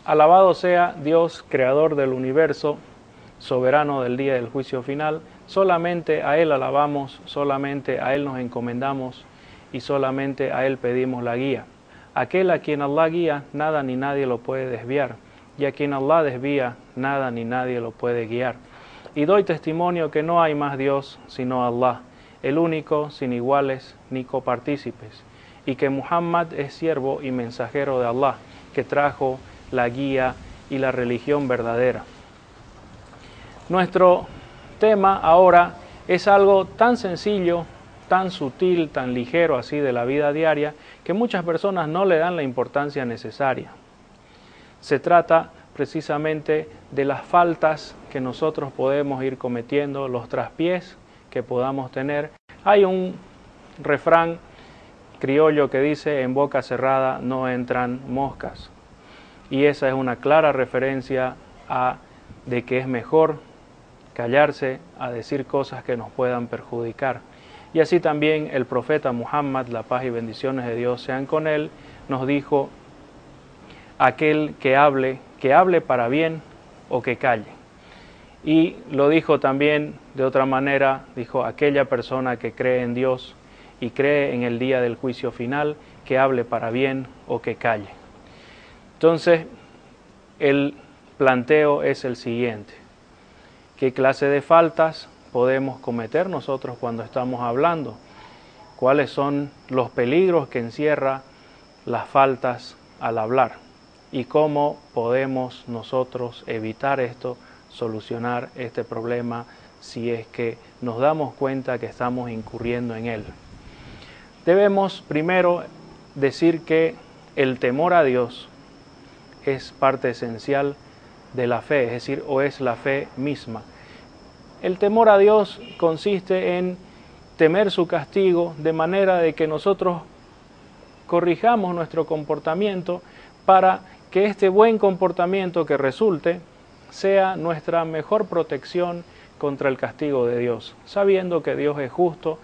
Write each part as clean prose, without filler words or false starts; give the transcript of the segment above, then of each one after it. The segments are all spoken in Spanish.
Alabado sea Dios, creador del universo, soberano del día del juicio final. Solamente a Él alabamos, solamente a Él nos encomendamos y solamente a Él pedimos la guía. Aquel a quien Allah guía, nada ni nadie lo puede desviar, y a quien Allah desvía, nada ni nadie lo puede guiar. Y doy testimonio que no hay más Dios sino Allah, el único, sin iguales ni copartícipes, y que Muhammad es siervo y mensajero de Allah, que trajo la guía y la religión verdadera. Nuestro tema ahora es algo tan sencillo, tan sutil, tan ligero así de la vida diaria, que muchas personas no le dan la importancia necesaria. Se trata precisamente de las faltas que nosotros podemos ir cometiendo, los traspiés que podamos tener. Hay un refrán criollo que dice: en boca cerrada no entran moscas. Y esa es una clara referencia de que es mejor callarse a decir cosas que nos puedan perjudicar. Y así también el profeta Muhammad, la paz y bendiciones de Dios sean con él, nos dijo: aquel que hable para bien o que calle. Y lo dijo también de otra manera, dijo: aquella persona que cree en Dios y cree en el día del juicio final, que hable para bien o que calle. Entonces, el planteo es el siguiente: ¿qué clase de faltas podemos cometer nosotros cuando estamos hablando? ¿Cuáles son los peligros que encierra las faltas al hablar? ¿Y cómo podemos nosotros evitar esto, solucionar este problema si es que nos damos cuenta que estamos incurriendo en él? Debemos primero decir que el temor a Dios es parte esencial de la fe, es decir, o es la fe misma. El temor a Dios consiste en temer su castigo de manera de que nosotros corrijamos nuestro comportamiento para que este buen comportamiento que resulte sea nuestra mejor protección contra el castigo de Dios, sabiendo que Dios es justo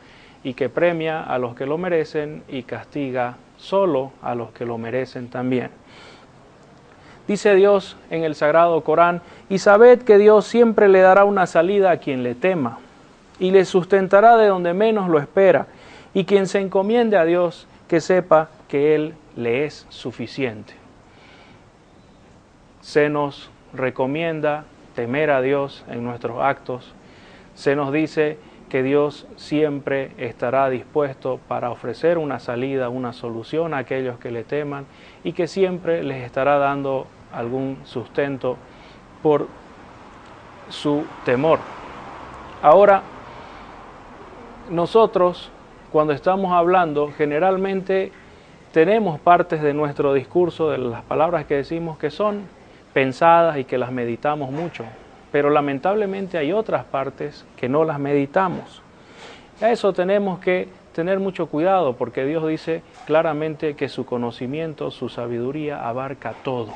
y que premia a los que lo merecen y castiga solo a los que lo merecen también. Dice Dios en el Sagrado Corán: y sabed que Dios siempre le dará una salida a quien le tema, y le sustentará de donde menos lo espera, y quien se encomiende a Dios, que sepa que Él le es suficiente. Se nos recomienda temer a Dios en nuestros actos. Se nos dice que Dios siempre estará dispuesto para ofrecer una salida, una solución a aquellos que le teman, y que siempre les estará dando algún sustento por su temor. Ahora, nosotros, cuando estamos hablando, generalmente tenemos partes de nuestro discurso, de las palabras que decimos, que son pensadas y que las meditamos mucho, pero lamentablemente hay otras partes que no las meditamos. A eso tenemos que tener mucho cuidado, porque Dios dice claramente que su conocimiento, su sabiduría abarca todo.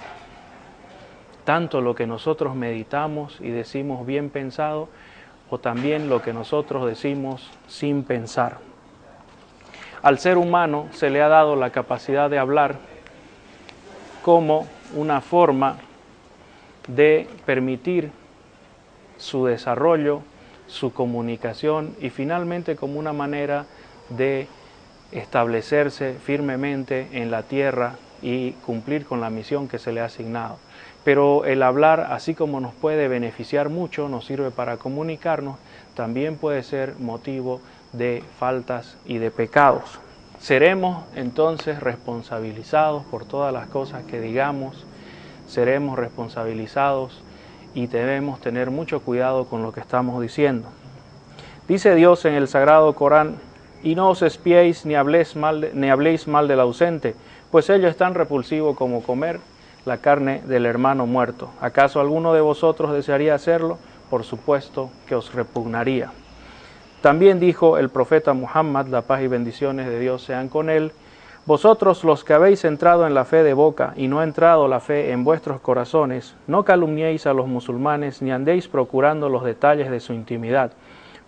Tanto lo que nosotros meditamos y decimos bien pensado, o también lo que nosotros decimos sin pensar. Al ser humano se le ha dado la capacidad de hablar como una forma de permitir su desarrollo, su comunicación y finalmente como una manera de establecerse firmemente en la tierra y cumplir con la misión que se le ha asignado. Pero el hablar, así como nos puede beneficiar mucho, nos sirve para comunicarnos, también puede ser motivo de faltas y de pecados. Seremos entonces responsabilizados por todas las cosas que digamos, seremos responsabilizados y debemos tener mucho cuidado con lo que estamos diciendo. Dice Dios en el Sagrado Corán: y no os espiéis ni habléis mal del ausente, pues ello es tan repulsivo como comer la carne del hermano muerto. ¿Acaso alguno de vosotros desearía hacerlo? Por supuesto que os repugnaría. También dijo el profeta Muhammad, la paz y bendiciones de Dios sean con él: vosotros los que habéis entrado en la fe de boca y no ha entrado la fe en vuestros corazones, no calumniéis a los musulmanes ni andéis procurando los detalles de su intimidad,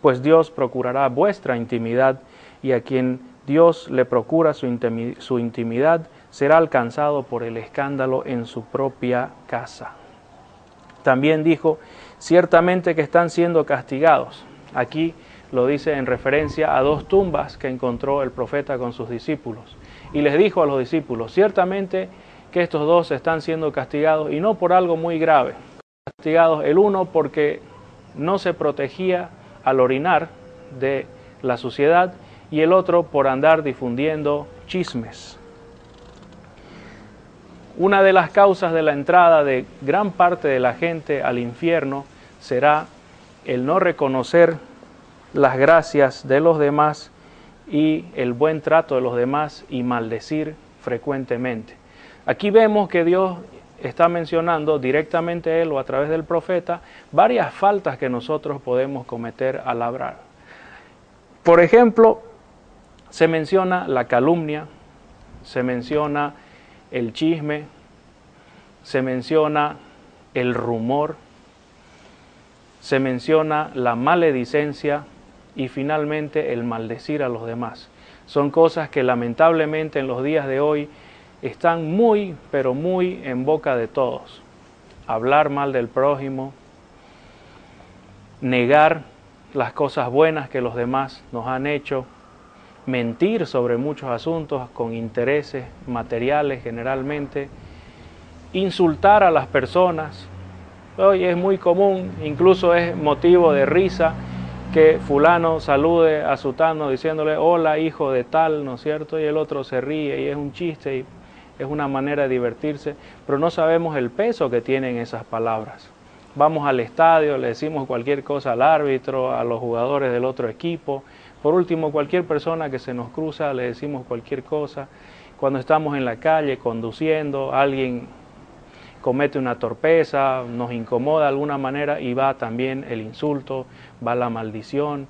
pues Dios procurará vuestra intimidad, y a quien Dios le procura su intimidad, será alcanzado por el escándalo en su propia casa. También dijo, ciertamente que están siendo castigados. Aquí lo dice en referencia a 2 tumbas que encontró el profeta con sus discípulos. Y les dijo a los discípulos, ciertamente que estos 2 están siendo castigados, y no por algo muy grave. Castigados el uno porque no se protegía al orinar de la suciedad, y el otro por andar difundiendo chismes. Una de las causas de la entrada de gran parte de la gente al infierno será el no reconocer las gracias de los demás y el buen trato de los demás y maldecir frecuentemente. Aquí vemos que Dios está mencionando directamente él o a través del profeta varias faltas que nosotros podemos cometer al hablar. Por ejemplo, se menciona la calumnia, se menciona el chisme, se menciona el rumor, se menciona la maledicencia y finalmente el maldecir a los demás. Son cosas que lamentablemente en los días de hoy están muy, pero muy en boca de todos. Hablar mal del prójimo, negar las cosas buenas que los demás nos han hecho, mentir sobre muchos asuntos con intereses materiales generalmente, insultar a las personas. Hoy es muy común, incluso es motivo de risa, que fulano salude a sutano diciéndole hola hijo de tal, ¿no es cierto? Y el otro se ríe y es un chiste y es una manera de divertirse, pero no sabemos el peso que tienen esas palabras. Vamos al estadio, le decimos cualquier cosa al árbitro, a los jugadores del otro equipo. Por último, cualquier persona que se nos cruza le decimos cualquier cosa. Cuando estamos en la calle conduciendo, alguien comete una torpeza, nos incomoda de alguna manera y va también el insulto, va la maldición.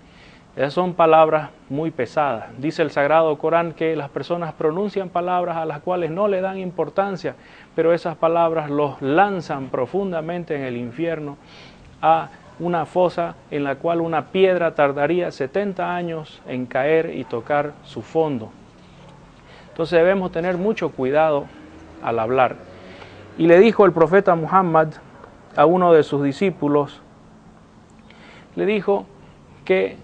Esas son palabras muy pesadas. Dice el Sagrado Corán que las personas pronuncian palabras a las cuales no le dan importancia, pero esas palabras los lanzan profundamente en el infierno, a una fosa en la cual una piedra tardaría 70 años en caer y tocar su fondo. Entonces debemos tener mucho cuidado al hablar. Y le dijo el profeta Muhammad a uno de sus discípulos, le dijo que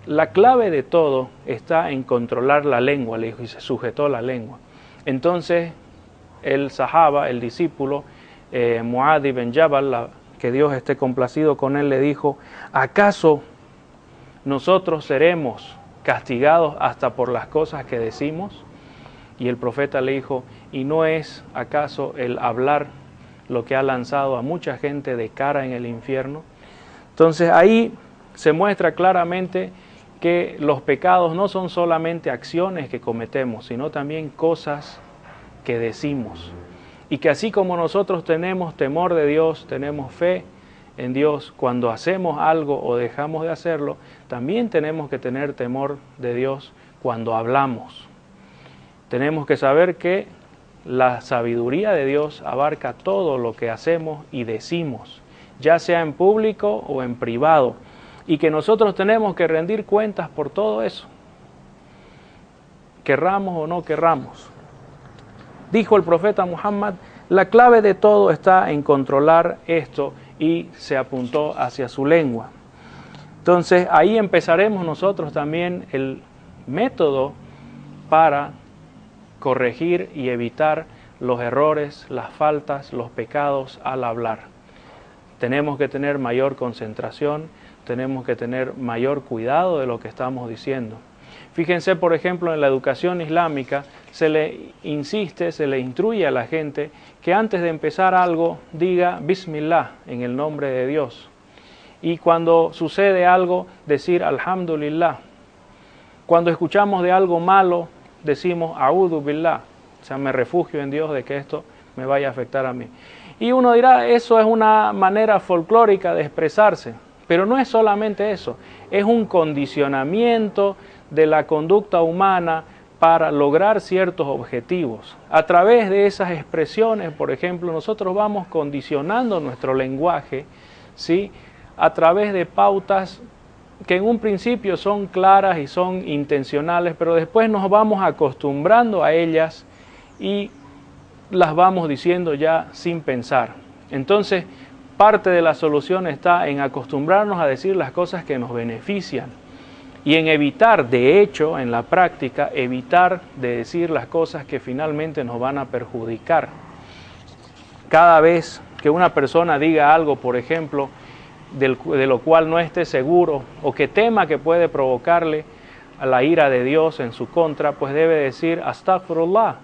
la clave de todo está en controlar la lengua, le dijo, y se sujetó la lengua. Entonces el sahaba, el discípulo, Muad ibn Jabal, que Dios esté complacido con él, le dijo, ¿acaso nosotros seremos castigados hasta por las cosas que decimos? Y el profeta le dijo, ¿y no es acaso el hablar lo que ha lanzado a mucha gente de cara en el infierno? Entonces ahí se muestra claramente que los pecados no son solamente acciones que cometemos, sino también cosas que decimos. Y que así como nosotros tenemos temor de Dios, tenemos fe en Dios, cuando hacemos algo o dejamos de hacerlo, también tenemos que tener temor de Dios cuando hablamos. Tenemos que saber que la sabiduría de Dios abarca todo lo que hacemos y decimos, ya sea en público o en privado, y que nosotros tenemos que rendir cuentas por todo eso, querramos o no querramos. Dijo el profeta Muhammad, la clave de todo está en controlar esto, y se apuntó hacia su lengua. Entonces ahí empezaremos nosotros también el método para corregir y evitar los errores, las faltas, los pecados al hablar. Tenemos que tener mayor concentración, tenemos que tener mayor cuidado de lo que estamos diciendo. Fíjense, por ejemplo, en la educación islámica se le insiste, se le instruye a la gente que antes de empezar algo diga Bismillah, en el nombre de Dios. Y cuando sucede algo, decir Alhamdulillah. Cuando escuchamos de algo malo, decimos A'udhu Billah, o sea, me refugio en Dios de que esto me vaya a afectar a mí. Y uno dirá, eso es una manera folclórica de expresarse, pero no es solamente eso, es un condicionamiento de la conducta humana para lograr ciertos objetivos. A través de esas expresiones, por ejemplo, nosotros vamos condicionando nuestro lenguaje, ¿sí?, a través de pautas que en un principio son claras y son intencionales, pero después nos vamos acostumbrando a ellas y las vamos diciendo ya sin pensar. Entonces, parte de la solución está en acostumbrarnos a decir las cosas que nos benefician y en evitar, de hecho, en la práctica, evitar de decir las cosas que finalmente nos van a perjudicar. Cada vez que una persona diga algo, por ejemplo, de lo cual no esté seguro o que tema que puede provocarle a la ira de Dios en su contra, pues debe decir astaghfirullah,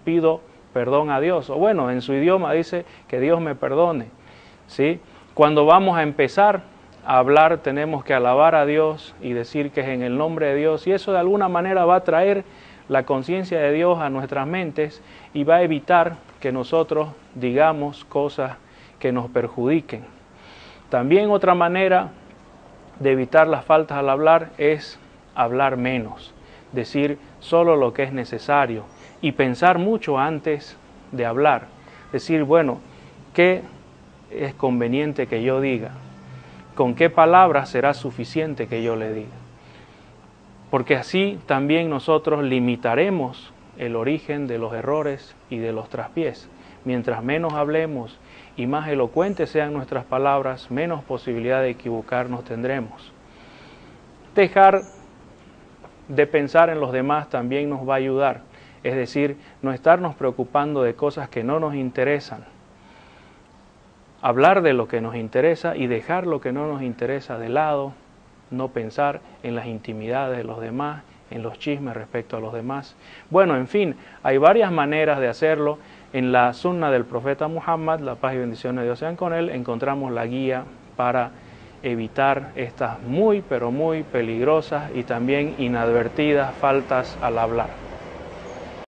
pido perdón a Dios. O bueno, en su idioma dice que Dios me perdone. ¿Sí? Cuando vamos a empezar a hablar tenemos que alabar a Dios y decir que es en el nombre de Dios, y eso de alguna manera va a traer la conciencia de Dios a nuestras mentes y va a evitar que nosotros digamos cosas que nos perjudiquen. También otra manera de evitar las faltas al hablar es hablar menos, decir solo lo que es necesario y pensar mucho antes de hablar. Decir, bueno, ¿qué es conveniente que yo diga? ¿Con qué palabras será suficiente que yo le diga? Porque así también nosotros limitaremos el origen de los errores y de los traspiés. Mientras menos hablemos y más elocuentes sean nuestras palabras, menos posibilidad de equivocarnos tendremos. Dejar de pensar en los demás también nos va a ayudar. Es decir, no estarnos preocupando de cosas que no nos interesan. Hablar de lo que nos interesa y dejar lo que no nos interesa de lado, no pensar en las intimidades de los demás, en los chismes respecto a los demás. Bueno, en fin, hay varias maneras de hacerlo. En la sunna del profeta Muhammad, la paz y bendiciones de Dios sean con él, encontramos la guía para evitar estas muy, pero muy peligrosas y también inadvertidas faltas al hablar.